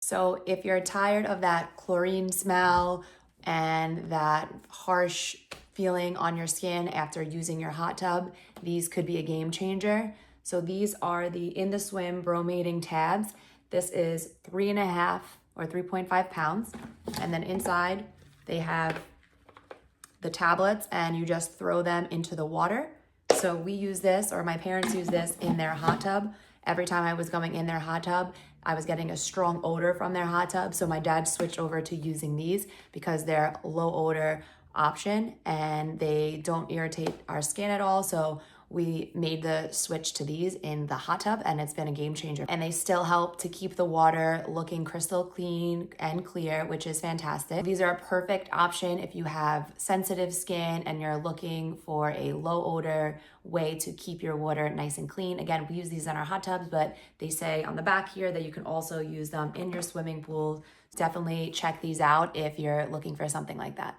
So if you're tired of that chlorine smell and that harsh feeling on your skin after using your hot tub, these could be a game changer. So these are the In the Swim bromating tabs. This is 3.5 or 3.5 pounds. And then inside they have the tablets and you just throw them into the water. So we use this, or my parents use this in their hot tub. Every time I was going in their hot tub, I was getting a strong odor from their hot tub. So my dad switched over to using these because they're low odor option and they don't irritate our skin at all. So we made the switch to these in the hot tub and it's been a game changer. And they still help to keep the water looking crystal clean and clear, which is fantastic. These are a perfect option if you have sensitive skin and you're looking for a low odor way to keep your water nice and clean. Again, we use these in our hot tubs, but they say on the back here that you can also use them in your swimming pool. Definitely check these out if you're looking for something like that.